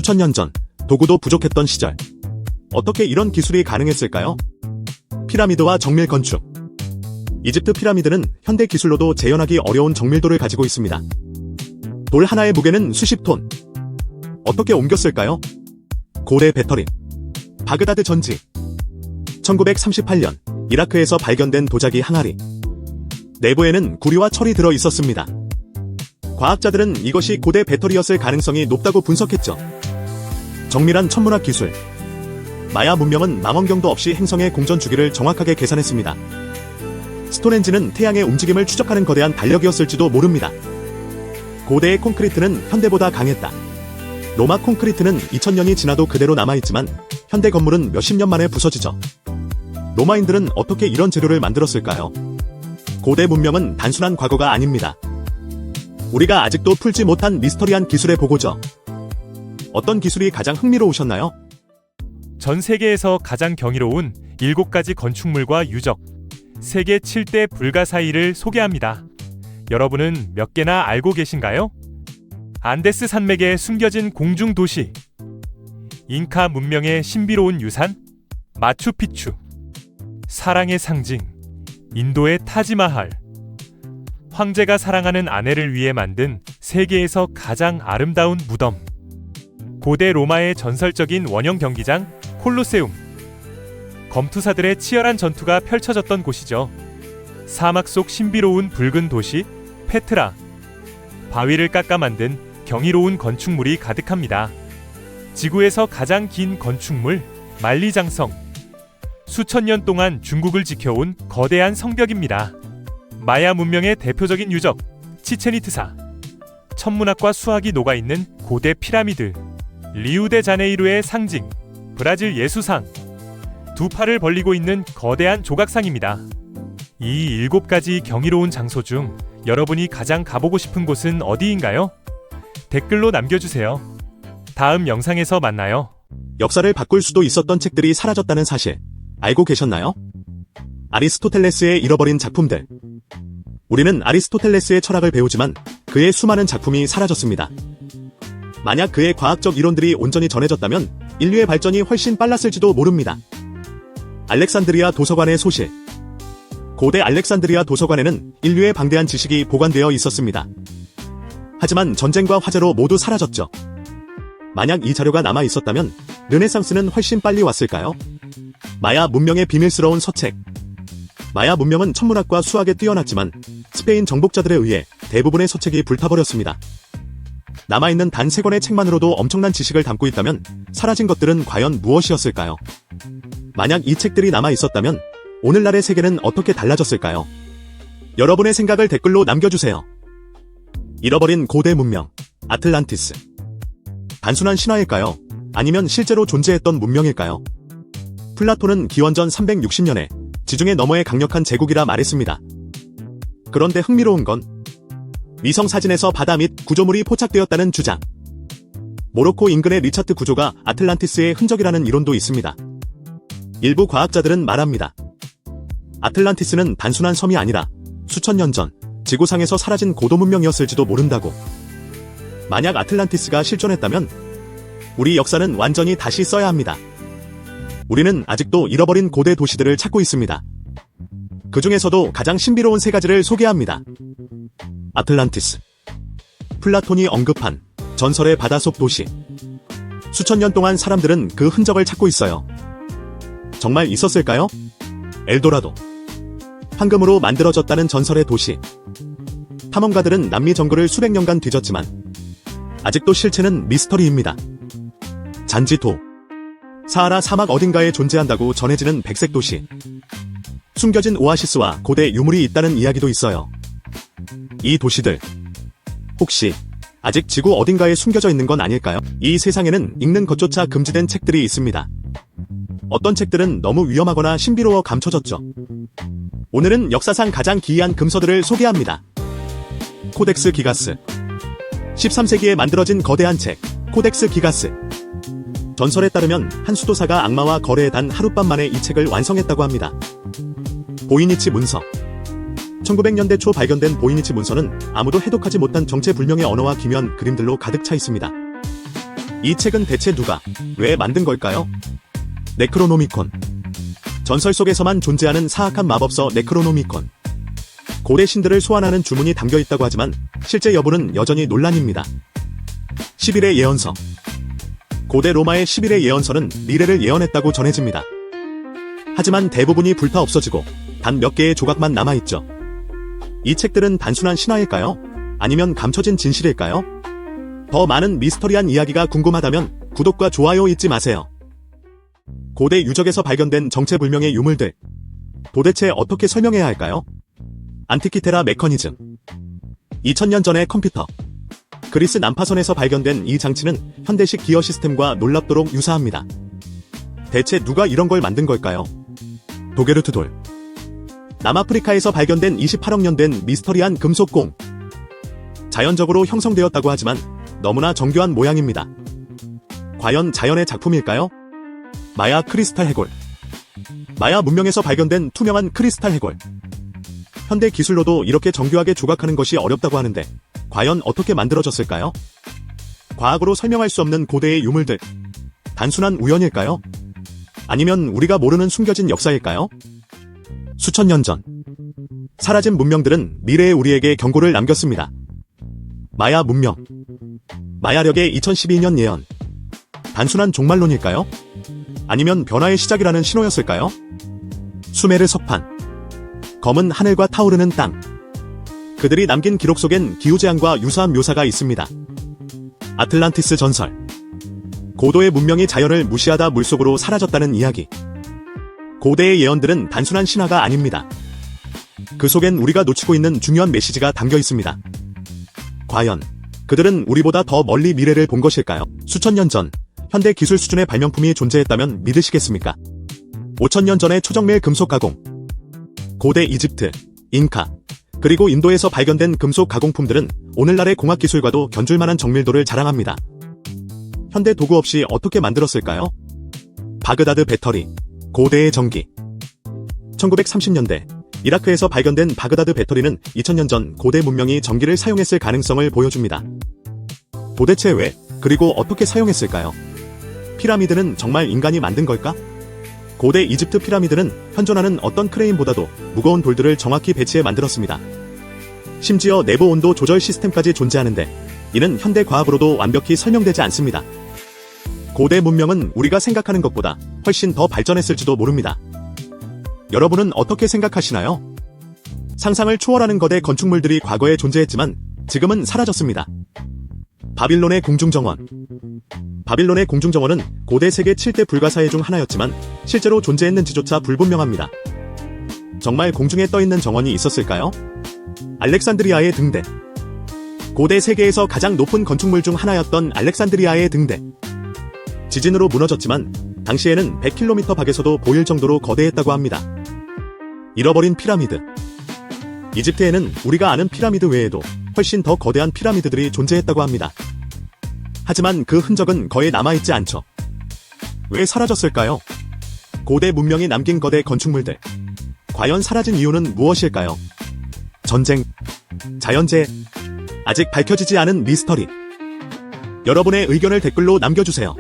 수천 년 전, 도구도 부족했던 시절. 어떻게 이런 기술이 가능했을까요? 피라미드와 정밀 건축. 이집트 피라미드는 현대 기술로도 재현하기 어려운 정밀도를 가지고 있습니다. 돌 하나의 무게는 수십 톤. 어떻게 옮겼을까요? 고대 배터리. 바그다드 전지. 1938년 이라크에서 발견된 도자기 항아리. 내부에는 구리와 철이 들어 있었습니다. 과학자들은 이것이 고대 배터리였을 가능성이 높다고 분석했죠. 정밀한 천문학 기술. 마야 문명은 망원경도 없이 행성의 공전 주기를 정확하게 계산했습니다. 스톤헨지는 태양의 움직임을 추적하는 거대한 달력이었을지도 모릅니다. 고대의 콘크리트는 현대보다 강했다. 로마 콘크리트는 2000년이 지나도 그대로 남아있지만 현대 건물은 몇십 년 만에 부서지죠. 로마인들은 어떻게 이런 재료를 만들었을까요? 고대 문명은 단순한 과거가 아닙니다. 우리가 아직도 풀지 못한 미스터리한 기술의 보고죠. 어떤 기술이 가장 흥미로우셨나요? 전 세계에서 가장 경이로운 7가지 건축물과 유적, 세계 7대 불가사의를 소개합니다. 여러분은 몇 개나 알고 계신가요? 안데스 산맥에 숨겨진 공중 도시, 잉카 문명의 신비로운 유산, 마추픽추, 사랑의 상징, 인도의 타지마할, 황제가 사랑하는 아내를 위해 만든 세계에서 가장 아름다운 무덤, 고대 로마의 전설적인 원형 경기장 콜로세움, 검투사들의 치열한 전투가 펼쳐졌던 곳이죠. 사막 속 신비로운 붉은 도시 페트라, 바위를 깎아 만든 경이로운 건축물이 가득합니다. 지구에서 가장 긴 건축물 만리장성, 수천 년 동안 중국을 지켜온 거대한 성벽입니다. 마야 문명의 대표적인 유적 치체니트사, 천문학과 수학이 녹아있는 고대 피라미드, 리우데자네이루의 상징 브라질 예수상, 두 팔을 벌리고 있는 거대한 조각상입니다. 이 7가지 경이로운 장소 중 여러분이 가장 가보고 싶은 곳은 어디인가요? 댓글로 남겨주세요. 다음 영상에서 만나요. 역사를 바꿀 수도 있었던 책들이 사라졌다는 사실 알고 계셨나요? 아리스토텔레스의 잃어버린 작품들. 우리는 아리스토텔레스의 철학을 배우지만 그의 수많은 작품이 사라졌습니다. 만약 그의 과학적 이론들이 온전히 전해졌다면 인류의 발전이 훨씬 빨랐을지도 모릅니다. 알렉산드리아 도서관의 소실. 고대 알렉산드리아 도서관에는 인류의 방대한 지식이 보관되어 있었습니다. 하지만 전쟁과 화재로 모두 사라졌죠. 만약 이 자료가 남아 있었다면 르네상스는 훨씬 빨리 왔을까요? 마야 문명의 비밀스러운 서책. 마야 문명은 천문학과 수학에 뛰어났지만 스페인 정복자들에 의해 대부분의 서책이 불타버렸습니다. 남아있는 단 3권의 책만으로도 엄청난 지식을 담고 있다면 사라진 것들은 과연 무엇이었을까요? 만약 이 책들이 남아있었다면 오늘날의 세계는 어떻게 달라졌을까요? 여러분의 생각을 댓글로 남겨주세요. 잃어버린 고대 문명, 아틀란티스. 단순한 신화일까요? 아니면 실제로 존재했던 문명일까요? 플라톤은 기원전 360년에 지중해 너머의 강력한 제국이라 말했습니다. 그런데 흥미로운 건 위성 사진에서 바다 및 구조물이 포착되었다는 주장. 모로코 인근의 리차트 구조가 아틀란티스의 흔적이라는 이론도 있습니다. 일부 과학자들은 말합니다. 아틀란티스는 단순한 섬이 아니라 수천 년 전 지구상에서 사라진 고도 문명이었을지도 모른다고. 만약 아틀란티스가 실존했다면 우리 역사는 완전히 다시 써야 합니다. 우리는 아직도 잃어버린 고대 도시들을 찾고 있습니다. 그 중에서도 가장 신비로운 3가지를 소개합니다. 아틀란티스. 플라톤이 언급한 전설의 바다속 도시. 수천 년 동안 사람들은 그 흔적을 찾고 있어요. 정말 있었을까요? 엘도라도. 황금으로 만들어졌다는 전설의 도시. 탐험가들은 남미 정글을 수백 년간 뒤졌지만 아직도 실체는 미스터리입니다. 잔지도. 사하라 사막 어딘가에 존재한다고 전해지는 백색 도시. 숨겨진 오아시스와 고대 유물이 있다는 이야기도 있어요. 이 도시들, 혹시 아직 지구 어딘가에 숨겨져 있는 건 아닐까요? 이 세상에는 읽는 것조차 금지된 책들이 있습니다. 어떤 책들은 너무 위험하거나 신비로워 감춰졌죠. 오늘은 역사상 가장 기이한 금서들을 소개합니다. 코덱스 기가스. 13세기에 만들어진 거대한 책, 코덱스 기가스. 전설에 따르면 한 수도사가 악마와 거래에 단 하룻밤 만에 이 책을 완성했다고 합니다. 보이니치 문서. 1900년대 초 발견된 보이니치 문서는 아무도 해독하지 못한 정체불명의 언어와 기묘한 그림들로 가득 차 있습니다. 이 책은 대체 누가, 왜 만든 걸까요? 네크로노미콘. 전설 속에서만 존재하는 사악한 마법서 네크로노미콘. 고대 신들을 소환하는 주문이 담겨 있다고 하지만 실제 여부는 여전히 논란입니다. 10일의 예언서. 고대 로마의 10일의 예언서는 미래를 예언했다고 전해집니다. 하지만 대부분이 불타 없어지고 단 몇 개의 조각만 남아있죠. 이 책들은 단순한 신화일까요? 아니면 감춰진 진실일까요? 더 많은 미스터리한 이야기가 궁금하다면 구독과 좋아요 잊지 마세요. 고대 유적에서 발견된 정체불명의 유물들. 도대체 어떻게 설명해야 할까요? 안티키테라 메커니즘. 2000년 전의 컴퓨터. 그리스 난파선에서 발견된 이 장치는 현대식 기어 시스템과 놀랍도록 유사합니다. 대체 누가 이런 걸 만든 걸까요? 도게르트 돌. 남아프리카에서 발견된 28억 년 된 미스터리한 금속공. 자연적으로 형성되었다고 하지만 너무나 정교한 모양입니다. 과연 자연의 작품일까요? 마야 크리스탈 해골. 마야 문명에서 발견된 투명한 크리스탈 해골. 현대 기술로도 이렇게 정교하게 조각하는 것이 어렵다고 하는데 과연 어떻게 만들어졌을까요? 과학으로 설명할 수 없는 고대의 유물들. 단순한 우연일까요? 아니면 우리가 모르는 숨겨진 역사일까요? 수천 년 전. 사라진 문명들은 미래의 우리에게 경고를 남겼습니다. 마야 문명. 마야력의 2012년 예언. 단순한 종말론일까요? 아니면 변화의 시작이라는 신호였을까요? 수메르 석판. 검은 하늘과 타오르는 땅. 그들이 남긴 기록 속엔 기후재앙과 유사한 묘사가 있습니다. 아틀란티스 전설. 고도의 문명이 자연을 무시하다 물속으로 사라졌다는 이야기. 고대의 예언들은 단순한 신화가 아닙니다. 그 속엔 우리가 놓치고 있는 중요한 메시지가 담겨 있습니다. 과연 그들은 우리보다 더 멀리 미래를 본 것일까요? 수천 년 전 현대 기술 수준의 발명품이 존재했다면 믿으시겠습니까? 5000년 전의 초정밀 금속 가공. 고대 이집트, 잉카, 그리고 인도에서 발견된 금속 가공품들은 오늘날의 공학 기술과도 견줄 만한 정밀도를 자랑합니다. 현대 도구 없이 어떻게 만들었을까요? 바그다드 배터리, 고대의 전기. 1930년대 이라크에서 발견된 바그다드 배터리는 2000년 전 고대 문명이 전기를 사용했을 가능성을 보여줍니다. 도대체 왜, 그리고 어떻게 사용했을까요? 피라미드는 정말 인간이 만든 걸까? 고대 이집트 피라미드는 현존하는 어떤 크레인보다도 무거운 돌들을 정확히 배치해 만들었습니다. 심지어 내부 온도 조절 시스템까지 존재하는데 이는 현대 과학으로도 완벽히 설명되지 않습니다. 고대 문명은 우리가 생각하는 것보다 훨씬 더 발전했을지도 모릅니다. 여러분은 어떻게 생각하시나요? 상상을 초월하는 거대 건축물들이 과거에 존재했지만 지금은 사라졌습니다. 바빌론의 궁중정원. 바빌론의 궁중정원은 고대 세계 7대 불가사의 중 하나였지만 실제로 존재했는지조차 불분명합니다. 정말 공중에 떠있는 정원이 있었을까요? 알렉산드리아의 등대. 고대 세계에서 가장 높은 건축물 중 하나였던 알렉산드리아의 등대. 지진으로 무너졌지만 당시에는 100km 밖에서도 보일 정도로 거대했다고 합니다. 잃어버린 피라미드. 이집트에는 우리가 아는 피라미드 외에도 훨씬 더 거대한 피라미드들이 존재했다고 합니다. 하지만 그 흔적은 거의 남아있지 않죠. 왜 사라졌을까요? 고대 문명이 남긴 거대 건축물들. 과연 사라진 이유는 무엇일까요? 전쟁, 자연재해, 아직 밝혀지지 않은 미스터리. 여러분의 의견을 댓글로 남겨주세요.